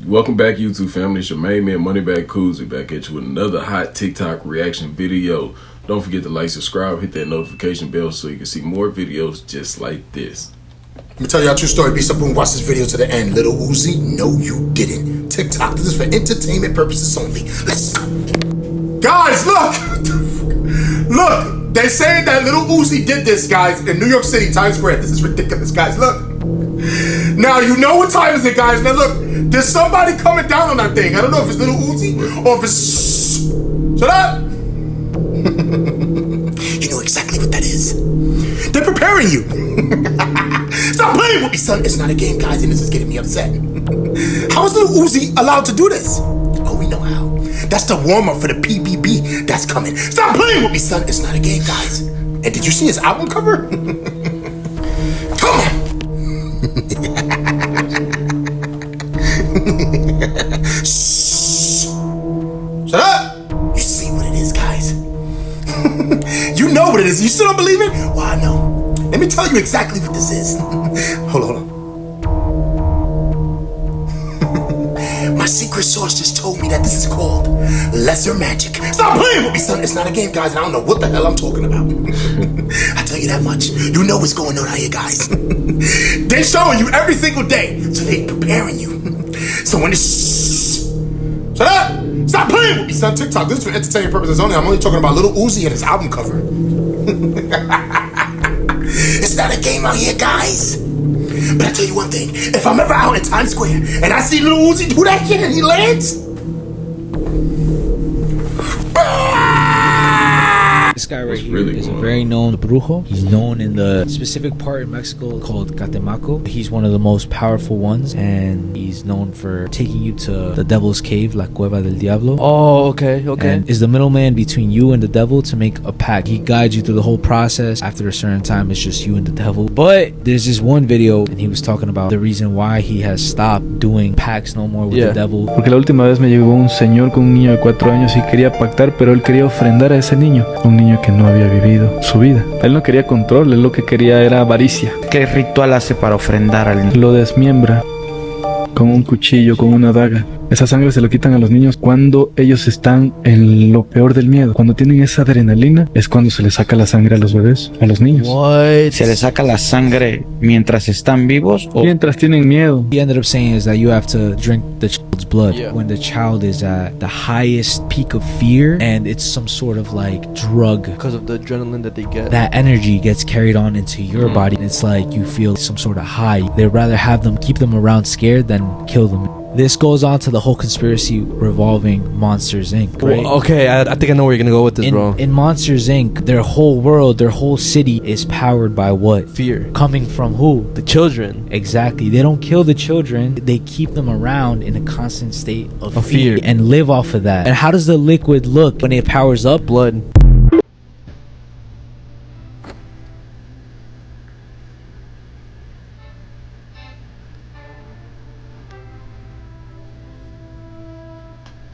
Welcome back, YouTube family. It's your main man, MoneybaggCoozie, back at you with another hot TikTok reaction video. Don't forget to like, subscribe, hit that notification bell so you can see more videos just like this. Let me tell y'all a true story. Be simple and watch this video to the end. Little Uzi, no you didn't. TikTok, this is for entertainment purposes only. Listen. Guys, look! Look! They say that Little Uzi did this, guys, in New York City, Times Square. This is ridiculous, guys. Look. Now, you know what time is it, guys. Now, look. There's somebody coming down on that thing. I don't know if it's Little Uzi or if it's... Shut up! You know exactly what that is. They're preparing you. Stop playing with me, son. It's not a game, guys, and this is getting me upset. How is Little Uzi allowed to do this? Oh, we know how. That's the warm-up for the PBB that's coming. Stop playing with me, son. It's not a game, guys. And did you see his album cover? Come on. Shh. Shut up. You see what it is, guys. You know what it is. You still don't believe it? Well, I know. Let me tell you exactly what this is. Hold on. My secret source just told me that this is called lesser magic. Stop playing with me, son. It's not a game, guys, and I don't know what the hell I'm talking about. I tell you that much. You know what's going on out here, guys. They're showing you every single day, so they're preparing you. So when it's... Shut up! Stop playing with me, son. TikTok, this is for entertainment purposes only. I'm only talking about Little Uzi and his album cover. It's not a game out here, guys. But I tell you one thing, if I'm ever out in Times Square and I see Little Uzi do that shit and he lands... This guy right here is a very known brujo. He's known in the specific part in Mexico called Catemaco. He's one of the most powerful ones, and he's known for taking you to the devil's cave, La Cueva del Diablo. Oh, okay. And is the middleman between you and the devil to make a pact. He guides you through the whole process. After a certain time, it's just you and the devil. But there's this one video, and he was talking about the reason why he has stopped doing pacts no more with the devil. Porque la última vez me llegó un señor con un niño de 4 años y quería pactar, pero él quería ofrendar a ese niño. Un niño que no había vivido su vida. Él no quería control, él lo que quería era avaricia. ¿Qué ritual hace para ofrendar al niño? Lo desmiembra con un cuchillo, con una daga. Esa sangre se lo quitan a los niños cuando ellos están en lo peor del miedo. Cuando tienen esa adrenalina es cuando se les saca la sangre a los bebés, a los niños. ¿Se les saca la sangre mientras están vivos o mientras tienen miedo? He ended up saying is that you have to drink the child's blood when the child is at the highest peak of fear, and it's some sort of like drug. Because of the adrenaline that they get. That energy gets carried on into your body, and it's like you feel some sort of high. They'd rather have them keep them around scared than kill them. This goes on to the whole conspiracy revolving Monsters Inc. Right? Well, okay, I think I know where you're gonna go with this, bro. In Monsters Inc., their whole world, their whole city is powered by what? Fear. Coming from who? The children. Exactly. They don't kill the children. They keep them around in a constant state of fear and live off of that. And how does the liquid look when it powers up? Blood.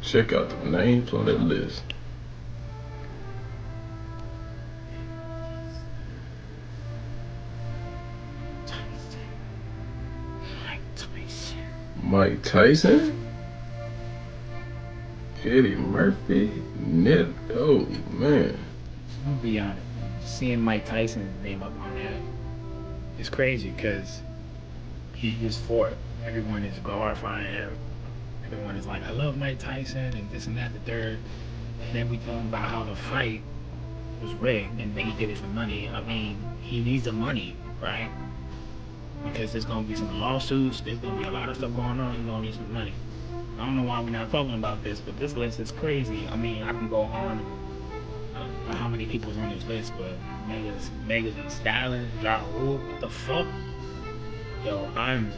Check out the names on that list. Mike Tyson? Eddie Murphy? Ned? Oh, man. I'll be honest. Seeing Mike Tyson's name up on that is crazy because he is for it. Everyone is glorifying him. Everyone is like, I love Mike Tyson and this and that, the third. And then we talk about how the fight was rigged and he did it for money. I mean, he needs the money, right? Because there's going to be some lawsuits, there's going to be a lot of stuff going on, he's going to need some money. I don't know why we're not talking about this, but this list is crazy. I mean, I can go on how many people's on this list, but Megas and Stalin, Ja Rule, what the fuck? Yo, I'm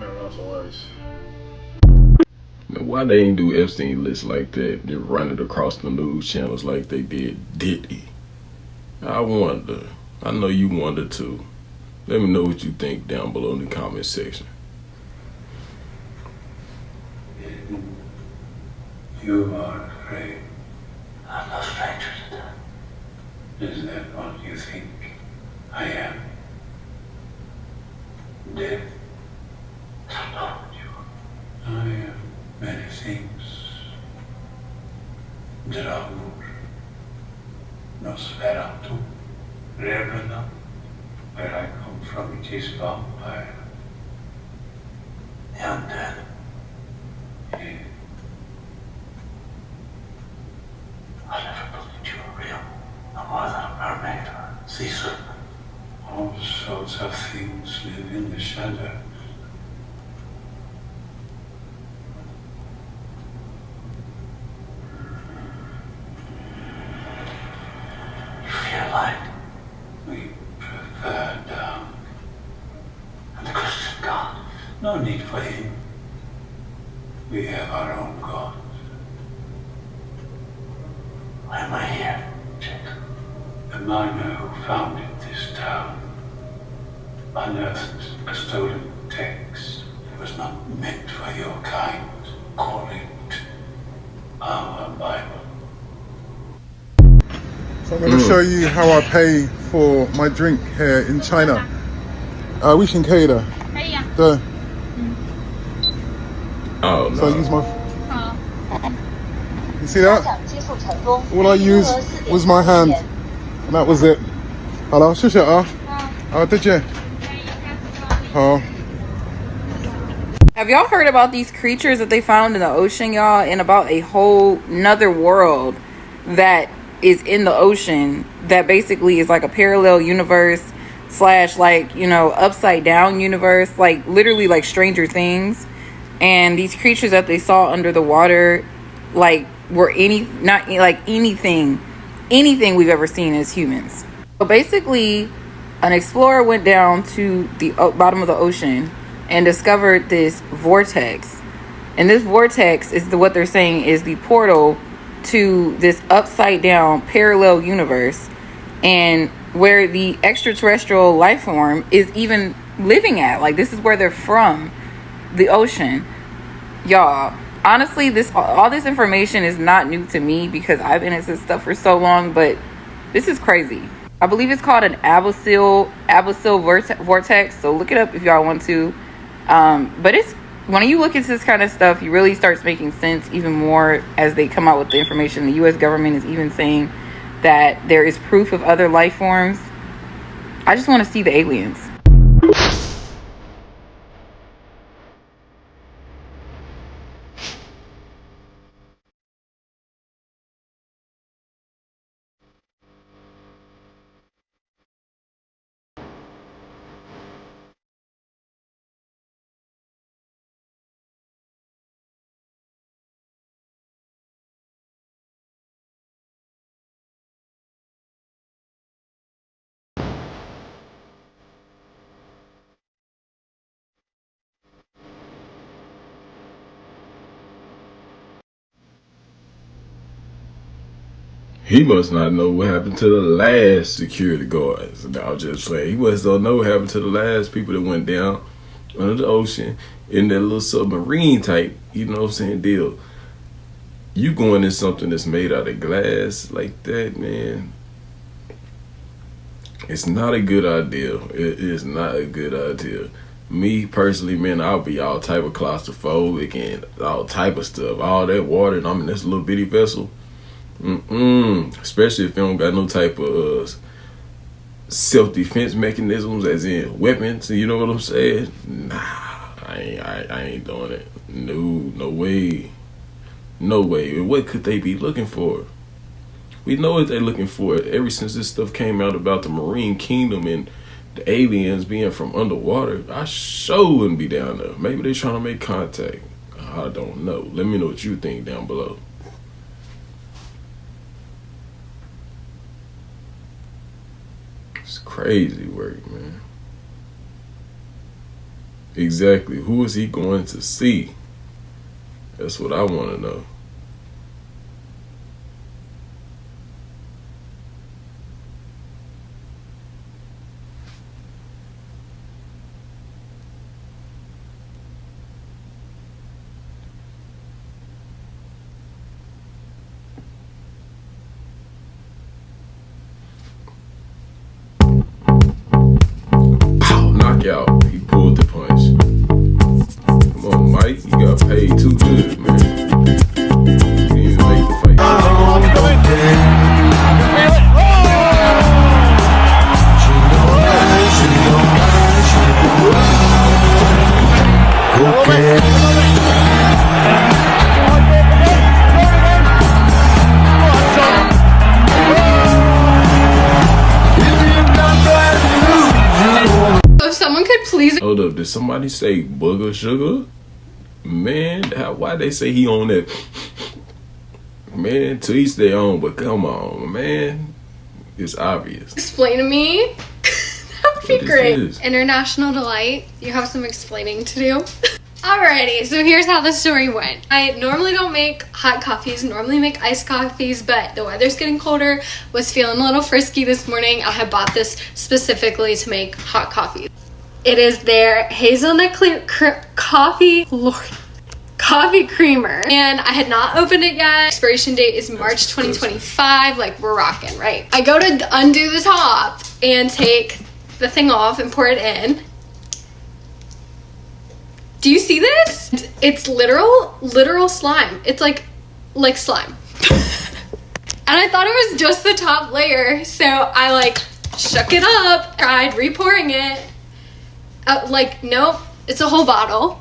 Russell Worse. Why they ain't do Epstein lists like that? They run it across the news channels like they did Diddy. I wonder. I know you wonder too. Let me know what you think down below in the comment section. You are great. I'm no stranger to that. Is that what you think I am? Death? I don't know what you are. Dragur, Nosferatu, Revenant. Where I come from, it is vampire. The undead. Yeah. I never believed you were real. No more than a mermaid or a sea serpent. All sorts of things live in the shadows. You fear light. We prefer dark. And the Christian God. No need for him. We have our own God. Why am I here, Jacob? The miner who founded this town unearthed a stolen text. It was not meant for your kind. Call it our Bible. So I'm going to show you how I pay for my drink here in China. 微信可以的。可以呀。对。Oh no. So I use my. You see that? All I used was my hand, and that was it. 好了，谢谢啊。好，再见。好。 Have y'all heard about these creatures that they found in the ocean, y'all? And about a whole nother world that is in the ocean that basically is like a parallel universe slash, like, you know, upside down universe, like literally like Stranger Things. And these creatures that they saw under the water, like, were anything we've ever seen as humans. So basically, an explorer went down to the bottom of the ocean and discovered this vortex. And this vortex is what they're saying is the portal to this upside down parallel universe, and where the extraterrestrial life form is even living at. Like, this is where they're from, the ocean. Y'all, honestly, all this information is not new to me because I've been into this stuff for so long, but this is crazy. I believe it's called an abyssal vortex, so look it up if y'all want to. But it's, when you look into this kind of stuff, it really starts making sense even more as they come out with the information. The U.S. government is even saying that there is proof of other life forms. I just want to see the aliens. He must not know what happened to the last security guards. I'll just say he must not know what happened to the last people that went down under the ocean in that little submarine type, you know what I'm saying, deal. You going in something that's made out of glass like that, man, it's not a good idea. It is not a good idea. Me personally, man, I'll be all type of claustrophobic and all type of stuff. All that water, and I'm in this little bitty vessel. Especially if you don't got no type of self-defense mechanisms, as in weapons. You know what I'm saying? Nah, I ain't doing it. No way. No way. What could they be looking for? We know what they're looking for. Ever since this stuff came out about the Marine Kingdom and the aliens being from underwater, I sure wouldn't be down there. Maybe they're trying to make contact. I don't know. Let me know what you think down below. It's crazy work, man. Exactly. Who is he going to see? That's what I want to know. Out. He pulled the punch. Come on, Mike. You got paid too good, man. You didn't even make the fight. If someone could please. Hold up, did somebody say booger sugar? Man, why they say he on that? Man, to each their own, but come on, man. It's obvious. Explain to me. That would be great. International Delight. You have some explaining to do. Alrighty, so here's how the story went. I normally don't make hot coffees, normally make iced coffees, but the weather's getting colder, was feeling a little frisky this morning. I had bought this specifically to make hot coffee. It is their hazelnut coffee creamer, and I had not opened it yet. Expiration date is March 2025. Like, we're rocking, right? I go to undo the top and take the thing off and pour it in. Do you see this? It's literal slime. It's like slime. And I thought it was just the top layer, so I like shook it up, tried re-pouring it. Nope, it's a whole bottle.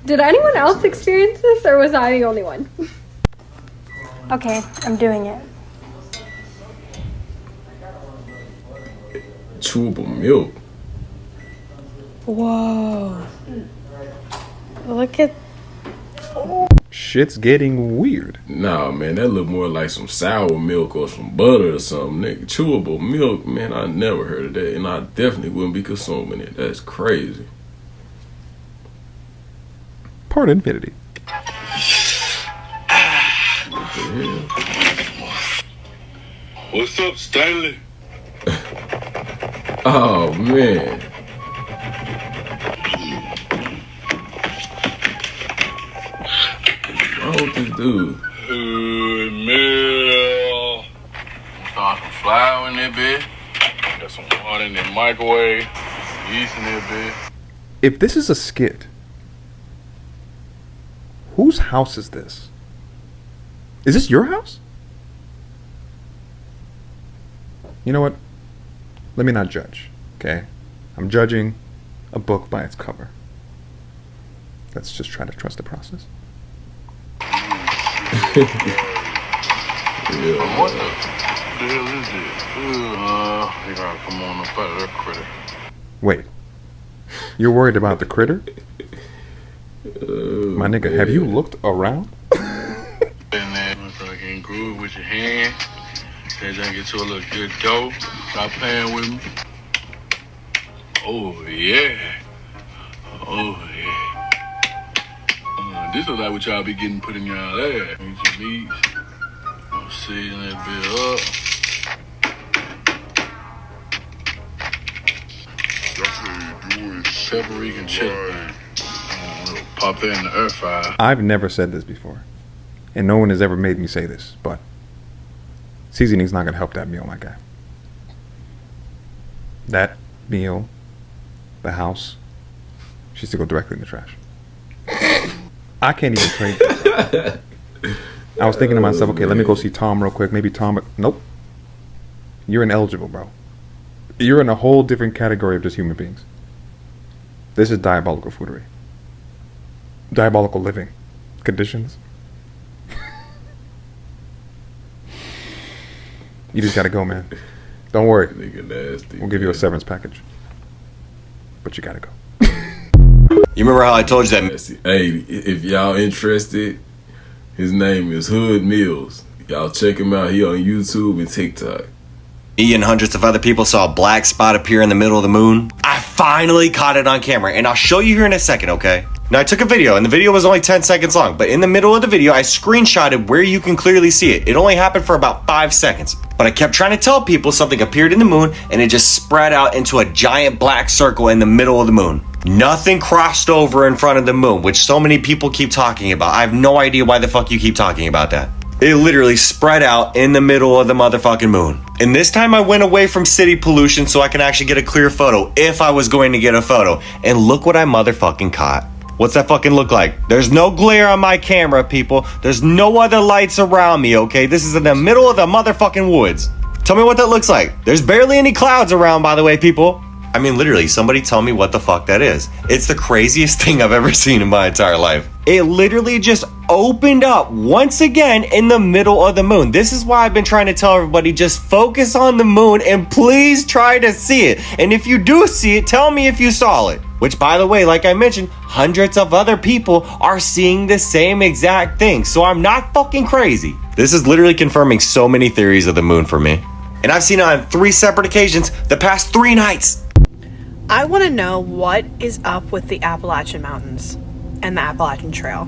Did anyone else experience this, or was I the only one? Okay, I'm doing it. Chewable milk. Whoa. Look at... Shit's getting weird. Nah, man, that look more like some sour milk or some butter or something, nigga. Chewable milk, man, I never heard of that, and I definitely wouldn't be consuming it. That's crazy. Part infinity. What the hell? What's up, Stanley? Oh, man. What's wrong with this dude? Meal. Start some flour in that bit. Got some water in that microwave. Yeast in that bit. If this is a skit, whose house is this? Is this your house? You know what? Let me not judge, okay? I'm judging a book by its cover. Let's just try to trust the process. Yeah. What the hell is this? You gotta come on up out of that critter. Wait. You're worried about the critter? My nigga, have you looked around? And then I can groove with your hand. Then I get to a little good dough. Stop playing with me. Oh yeah. Oh yeah. This is like what y'all be getting put in y'all ass. Eat your meat. Season that bit up. Paprika and chili. Pop that in the air fryer. I've never said this before, and no one has ever made me say this, but seasoning's not gonna help that meal, my guy. That meal, the house, needs to go directly in the trash. I can't even trade this. I was thinking to myself, okay, let me go see Tom real quick. Maybe Tom, nope. You're ineligible, bro. You're in a whole different category of just human beings. This is diabolical foodery. Diabolical living conditions. You just gotta go, man. Don't worry. We'll give you a severance package. But you gotta go. You remember how I told you that? Hey, if y'all interested, his name is Hood Mills. Y'all check him out. He on YouTube and TikTok. Me and hundreds of other people saw a black spot appear in the middle of the moon. I finally caught it on camera, and I'll show you here in a second, okay? Now, I took a video, and the video was only 10 seconds long, but in the middle of the video, I screenshotted where you can clearly see it. It only happened for about 5 seconds, but I kept trying to tell people something appeared in the moon, and it just spread out into a giant black circle in the middle of the moon. Nothing crossed over in front of the moon, which so many people keep talking about. I have no idea why the fuck you keep talking about that. It literally spread out in the middle of the motherfucking moon. And this time I went away from city pollution so I can actually get a clear photo if I was going to get a photo. And look what I motherfucking caught. What's that fucking look like? There's no glare on my camera, people. There's no other lights around me, okay? This is in the middle of the motherfucking woods. Tell me what that looks like. There's barely any clouds around, by the way, people. I mean, literally, somebody tell me what the fuck that is. It's the craziest thing I've ever seen in my entire life. It literally just opened up once again in the middle of the moon. This is why I've been trying to tell everybody, just focus on the moon and please try to see it. And if you do see it, tell me if you saw it. Which, by the way, like I mentioned, hundreds of other people are seeing the same exact thing. So I'm not fucking crazy. This is literally confirming so many theories of the moon for me. And I've seen it on 3 separate occasions the past 3 nights. I want to know what is up with the Appalachian Mountains and the Appalachian Trail,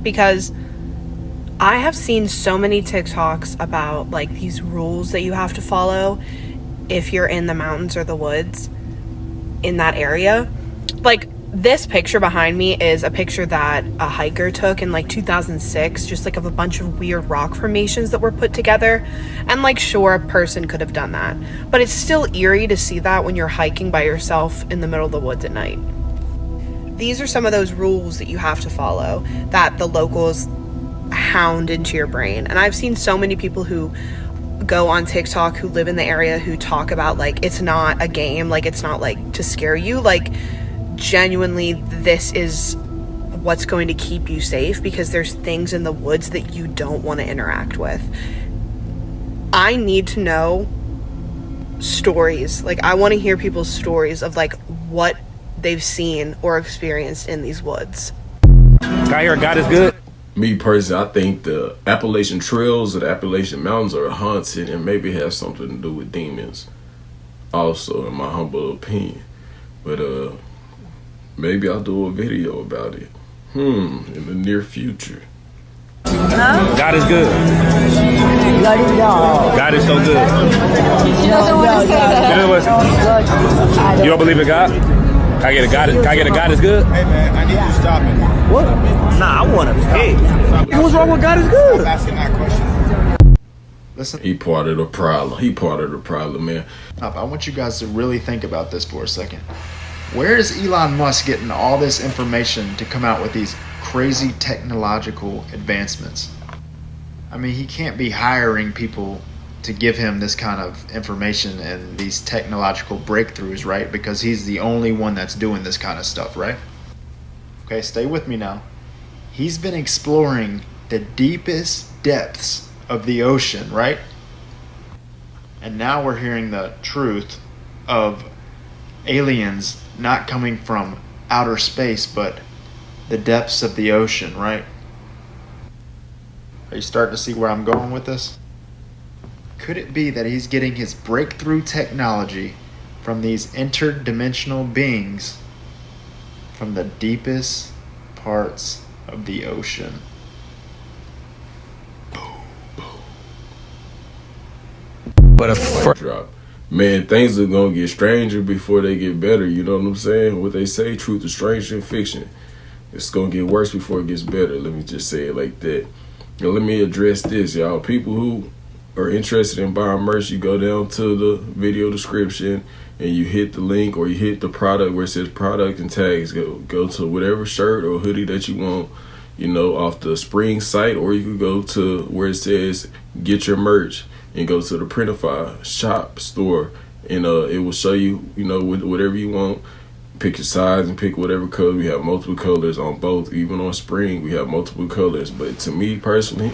because I have seen so many TikToks about like these rules that you have to follow if you're in the mountains or the woods in that area. Like this picture behind me is a picture that a hiker took in like 2006, just like of a bunch of weird rock formations that were put together. And like, sure, a person could have done that, but it's still eerie to see that when you're hiking by yourself in the middle of the woods at night. These are some of those rules that you have to follow that the locals hound into your brain. And I've seen so many people who go on TikTok who live in the area who talk about like, it's not a game, like it's not like to scare you, like genuinely this is what's going to keep you safe, because there's things in the woods that you don't want to interact with. I need to know stories. Like I want to hear people's stories of like what they've seen or experienced in these woods. I hear God is good. Me personally, I think the Appalachian trails or the Appalachian mountains are haunted and maybe have something to do with demons. Also, in my humble opinion. But maybe I'll do a video about it. In the near future. God is good. God is so good. She doesn't want to say that. You don't believe in God? Can I get a God is good? Hey man, I need you to stop it. What? Nah, I want to pay. What's wrong with God is good? Stop asking that question. Listen. He part of the problem, man. I want you guys to really think about this for a second. Where is Elon Musk getting all this information to come out with these crazy technological advancements? I mean, he can't be hiring people to give him this kind of information and these technological breakthroughs, right? Because he's the only one that's doing this kind of stuff, right? Okay, stay with me now. He's been exploring the deepest depths of the ocean, right? And now we're hearing the truth of aliens not coming from outer space, but the depths of the ocean, right? Are you starting to see where I'm going with this? Could it be that he's getting his breakthrough technology from these interdimensional beings from the deepest parts of the ocean? But a drop. Man, things are gonna get stranger before they get better. You know what I'm saying? What they say, truth is stranger than fiction. It's gonna get worse before it gets better. Let me just say it like that. Now, let me address this, y'all. People who are interested in buying merch, you go down to the video description and you hit the link or you hit the product where it says product and tags. Go to whatever shirt or hoodie that you want, you know, off the Spring site, or you could go to where it says get your merch and go to the Printify shop store, and it will show you, you know, whatever you want. Pick your size and pick whatever color. We have multiple colors on both. Even on Spring, we have multiple colors. But to me personally,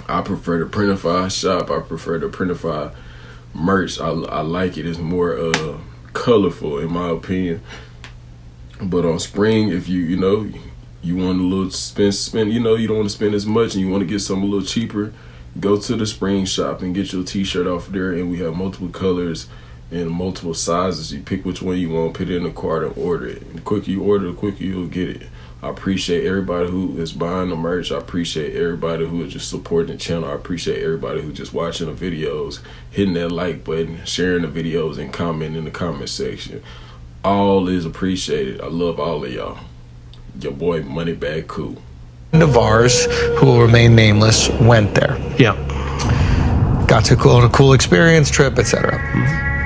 I prefer the Printify shop. I prefer the Printify merch. I like it. It's more colorful in my opinion. But on Spring, if you know you want a little spend, you know, you don't want to spend as much and you want to get something a little cheaper, go to the Spring shop and get your t-shirt off there, and we have multiple colors and multiple sizes. You pick which one you want, put it in the cart and order it. And the quicker you order, the quicker you'll get it. I appreciate everybody who is buying the merch. I appreciate everybody who is just supporting the channel. I appreciate everybody who just watching the videos, hitting that like button, sharing the videos, and commenting in the comment section. All is appreciated. I love all of y'all. Your boy MoneybaggCoo. Of ours, who will remain nameless, went there. Yeah. Got to go on a cool experience, trip, etc.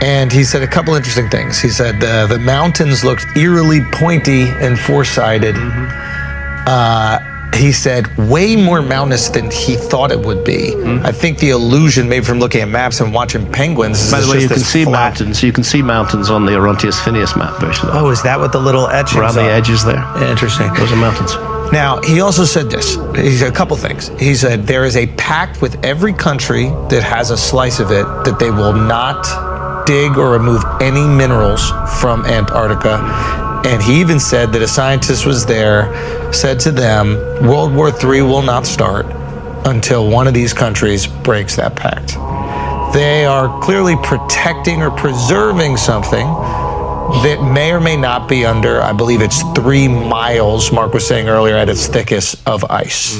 And he said a couple interesting things. He said the mountains looked eerily pointy and four-sided. he said, way more mountainous than he thought it would be. I think the illusion made from looking at maps and watching penguins is By the way, just you can this see flat. mountains. You can see mountains on the Orontius Phineas map, basically. Oh, is that what the little etchings around the are? edges there? Interesting. Those are mountains. Now, he also said this. He said a couple things. He said there is a pact with every country that has a slice of it that they will not dig or remove any minerals from Antarctica. And he even said that a scientist was there, said to them, World War III will not start until one of these countries breaks that pact. They are clearly protecting or preserving something that may or may not be under, I believe it's 3 miles, Mark was saying earlier, at its thickest of ice.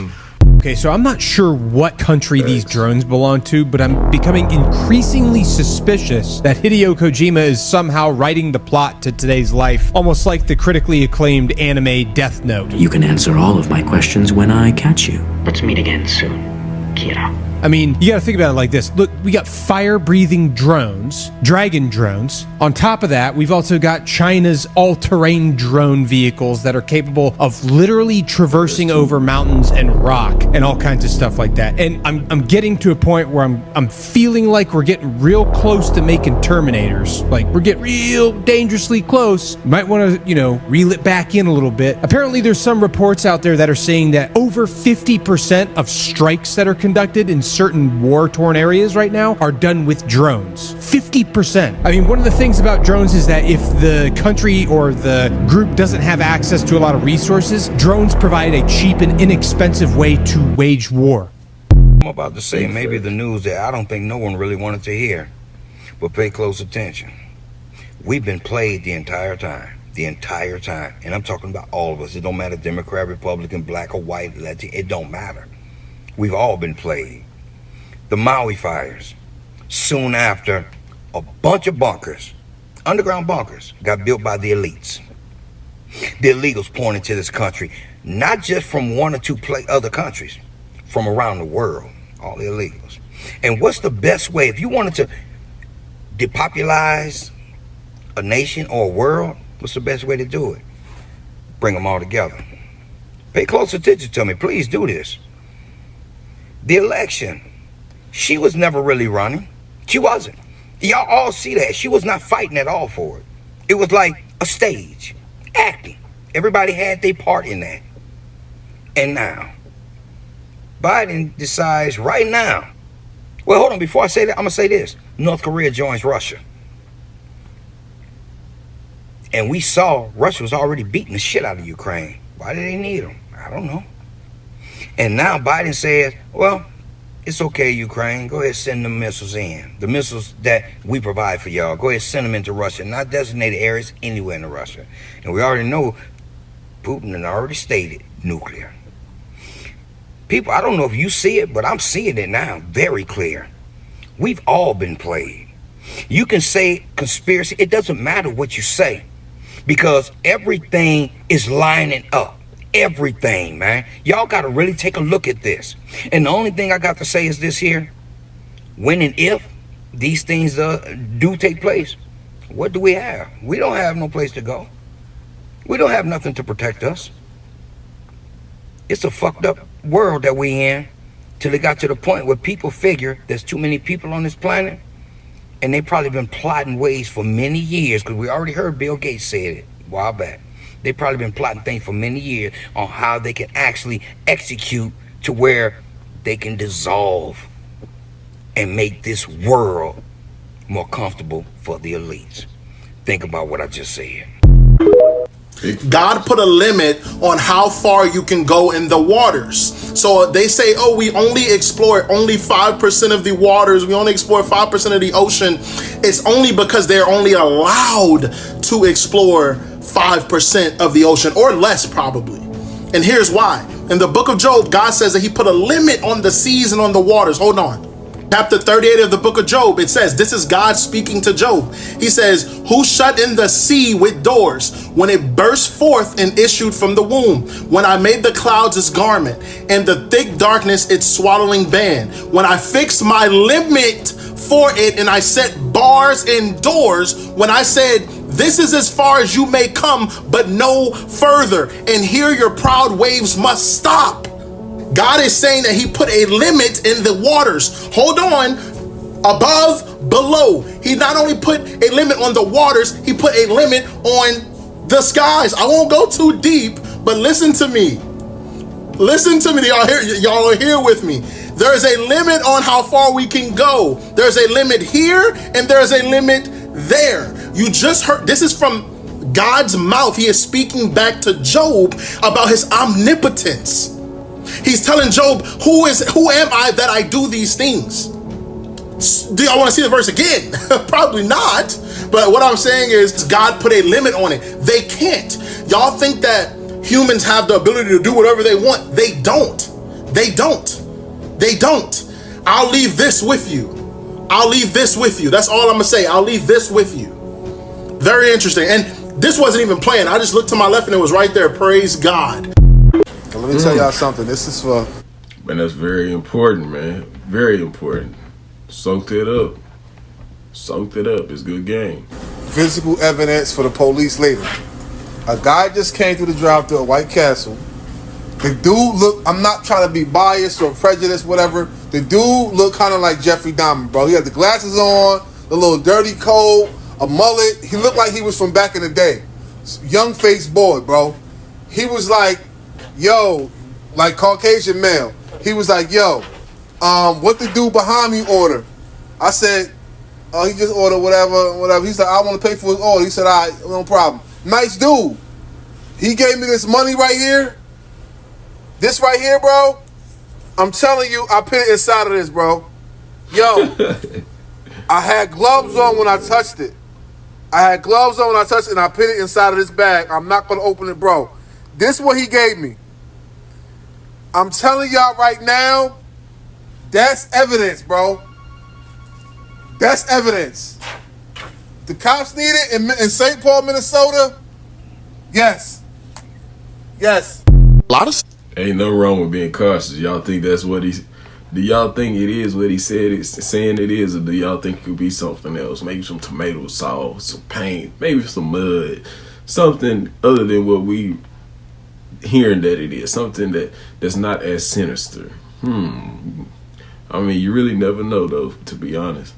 Okay, so I'm not sure what country these drones belong to, but I'm becoming increasingly suspicious that Hideo Kojima is somehow writing the plot to today's life, almost like the critically acclaimed anime Death Note. You can answer all of my questions when I catch you. Let's meet again soon, Kira. I mean, you gotta think about it like this. Look, we got fire-breathing drones, dragon drones. On top of that, we've also got China's all-terrain drone vehicles that are capable of literally traversing over mountains and rock and all kinds of stuff like that. And I'm getting to a point where I'm feeling like we're getting real close to making Terminators. Like, we're getting real dangerously close. You might want to, reel it back in a little bit. Apparently, there's some reports out there that are saying that over 50% of strikes that are conducted in certain war-torn areas right now are done with drones. 50%. I mean, one of the things about drones is that if the country or the group doesn't have access to a lot of resources, drones provide a cheap and inexpensive way to wage war. I'm about to say maybe the news that I don't think no one really wanted to hear, but pay close attention. We've been played the entire time. And I'm talking about all of us. It don't matter, Democrat, Republican, black or white, Latino, it don't matter. We've all been played. The Maui fires. Soon after, a bunch of bunkers, underground bunkers, got built by the elites. The illegals pouring into this country, not just from 1 or 2 other countries, from around the world, all the illegals. And what's the best way, if you wanted to depopulize a nation or a world, what's the best way to do it? Bring them all together. Pay close attention to me, please do this. The election. She was never really running. She wasn't. Y'all all see that. She was not fighting at all for it. It was like a stage, acting. Everybody had their part in that. And now, Biden decides right now. Well, hold on. Before I say that, I'm going to say this. North Korea joins Russia. And we saw Russia was already beating the shit out of Ukraine. Why did they need them? I don't know. And now Biden says, well, it's okay, Ukraine. Go ahead, send the missiles in. The missiles that we provide for y'all. Go ahead, send them into Russia. Not designated areas, anywhere in Russia. And we already know Putin had already stated nuclear. People, I don't know if you see it, but I'm seeing it now. Very clear. We've all been played. You can say conspiracy. It doesn't matter what you say. Because everything is lining up. Everything, man. Y'all got to really take a look at this. And the only thing I got to say is this here. When and if these things do take place, what do we have? We don't have no place to go. We don't have nothing to protect us. It's a fucked up world that we in till it got to the point where people figure there's too many people on this planet, and they probably been plotting ways for many years, because we already heard Bill Gates said it a while back. They've probably been plotting things for many years on how they can actually execute to where they can dissolve and make this world more comfortable for the elites. Think about what I just said. God put a limit on how far you can go in the waters. So they say, oh, we only explore only 5% of the waters. We only explore 5% of the ocean. It's only because they're only allowed to explore 5% of the ocean, or less probably. And here's why. In the book of Job, God says that he put a limit on the seas and on the waters. Hold on. Chapter 38 of the book of Job, it says, this is God speaking to Job. He says, who shut in the sea with doors when it burst forth and issued from the womb? When I made the clouds its garment and the thick darkness its swallowing band. When I fixed my limit for it and I set bars and doors. When I said, This is as far as you may come, but no further. And here your proud waves must stop. God is saying that he put a limit in the waters. Hold on. Above, below. He not only put a limit on the waters, he put a limit on the skies. I won't go too deep, but listen to me. Listen to me. Y'all are here with me. There's a limit on how far we can go. There's a limit here and there's a limit there. You just heard, this is from God's mouth. He is speaking back to Job about his omnipotence. He's telling Job, who am I that I do these things? Do y'all want to see the verse again? Probably not. But what I'm saying is God put a limit on it. They can't. Y'all think that humans have the ability to do whatever they want. They don't. They don't. They don't. I'll leave this with you. I'll leave this with you. That's all I'm gonna say. I'll leave this with you. Very interesting. And this wasn't even playing. I just looked to my left and it was right there. Praise God. Let me tell y'all something. This is for... Man, that's very important, man. Very important. Soaked it up. Soaked it up. It's good game. Physical evidence for the police later. A guy just came through the drive-thru at White Castle. The dude looked, I'm not trying to be biased or prejudiced, whatever. The dude looked kind of like Jeffrey Dahmer, bro. He had the glasses on, the little dirty coat, a mullet. He looked like he was from back in the day. Young faced boy, bro. He was like, yo, like Caucasian male. He was like, yo, what the dude behind me order? I said, oh, he just ordered whatever. He said, I want to pay for his order. He said, all right, no problem. Nice dude. He gave me this money right here. This right here, bro. I'm telling you, I put it inside of this, bro. Yo, I had gloves on when I touched it. And I put it inside of this bag. I'm not going to open it, bro. This is what he gave me. I'm telling y'all right now, that's evidence, bro. That's evidence. The cops need it in St. Paul, Minnesota. Yes. Yes. A lot of ain't no wrong with being cautious. Y'all think that's what he's? Do y'all think it is what he said it's saying it is, or do y'all think it could be something else? Maybe some tomato sauce, some paint, maybe some mud, something other than what we hearing that it is. Something that's not as sinister. I mean, you really never know, though, to be honest.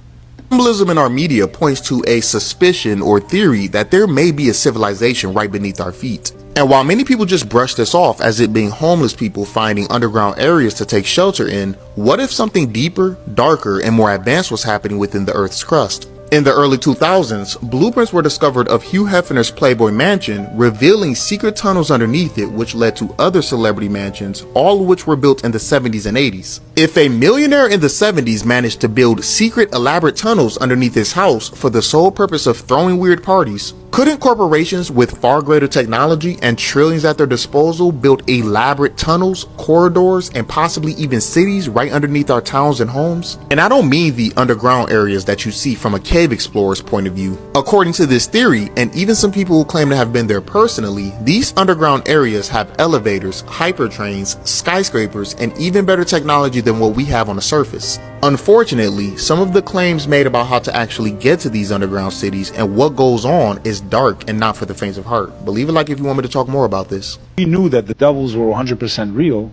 Symbolism in our media points to a suspicion or theory that there may be a civilization right beneath our feet. And while many people just brush this off as it being homeless people finding underground areas to take shelter in, what if something deeper, darker, and more advanced was happening within the Earth's crust? In the early 2000s, blueprints were discovered of Hugh Hefner's Playboy Mansion, revealing secret tunnels underneath it which led to other celebrity mansions, all of which were built in the 70s and 80s. If a millionaire in the 70s managed to build secret elaborate tunnels underneath his house for the sole purpose of throwing weird parties, couldn't corporations with far greater technology and trillions at their disposal build elaborate tunnels, corridors, and possibly even cities right underneath our towns and homes? And I don't mean the underground areas that you see from a cave explorer's point of view. According to this theory, and even some people who claim to have been there personally, these underground areas have elevators, hypertrains, skyscrapers, and even better technology than what we have on the surface. Unfortunately, some of the claims made about how to actually get to these underground cities and what goes on is dark and not for the faint of heart. Believe it like if you want me to talk more about this. We knew that the devils were 100% real,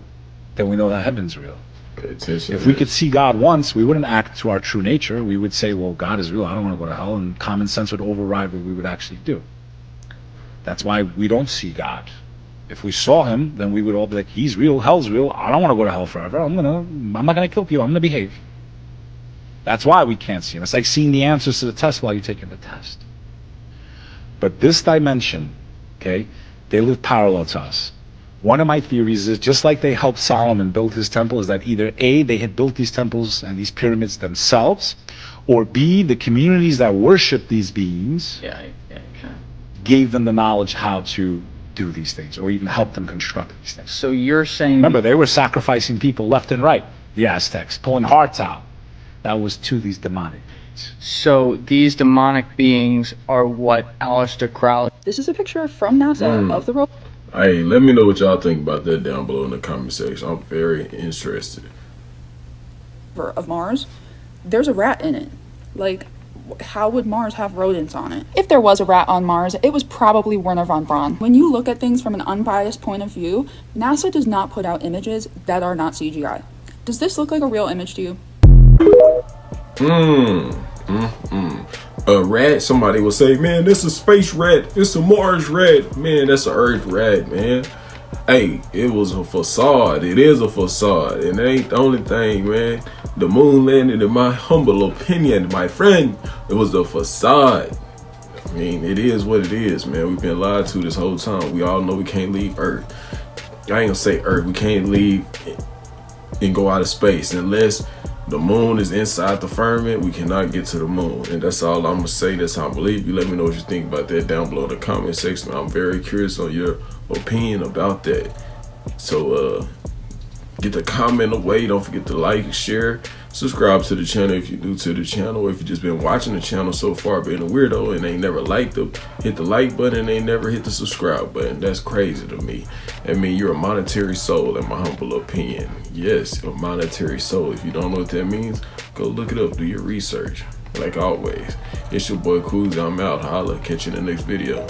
then we know that heaven's real. If we could see God once, we wouldn't act to our true nature. We would say, well, God is real, I don't want to go to hell, and common sense would override what we would actually do. That's why we don't see God. If we saw him, then we would all be like, he's real, hell's real, I don't want to go to hell forever, I'm not gonna kill people, I'm gonna behave. That's why we can't see him. It's like seeing the answers to the test while you're taking the test. But this dimension, okay, they live parallel to us. One of my theories is just like they helped Solomon build his temple, is that either A, they had built these temples and these pyramids themselves, or B, the communities that worship these beings gave them the knowledge how to do these things, or even help them construct these things. So you're saying... Remember, they were sacrificing people left and right, the Aztecs, pulling hearts out. That was to these demonic beings. So these demonic beings are what Aleister Crowley... This is a picture from NASA of the robot. Hey, let me know what y'all think about that down below in the comment section. I'm very interested. Of Mars, there's a rat in it. Like, how would Mars have rodents on it? If there was a rat on Mars, it was probably Werner von Braun. When you look at things from an unbiased point of view, NASA does not put out images that are not CGI. Does this look like a real image to you? A rat, somebody will say, man, this is a space rat, it's a Mars rat. Man, that's an Earth rat, man. Hey, it was a facade. It is a facade. And it ain't the only thing, man. The moon landed, in my humble opinion, my friend, it was a facade. I mean, it is what it is, man. We've been lied to this whole time. We all know we can't leave Earth. I ain't gonna say Earth. We can't leave and go out of space unless the moon is inside the firmament. We cannot get to the moon, and that's all I'm gonna say. That's how I believe. You let me know what you think about that down below in the comment section. I'm very curious on your opinion about that. So get the comment away. Don't forget to like, share, subscribe to the channel if you're new to the channel, or if you've just been watching the channel so far being a weirdo and ain't never liked them, hit the like button and ain't never hit the subscribe button. That's crazy to me. I mean, you're a monetary soul in my humble opinion. Yes, a monetary soul. If you don't know what that means, go look it up, do your research. Like always, it's your boy Coozie. I'm out. Holla, catch you in the next video.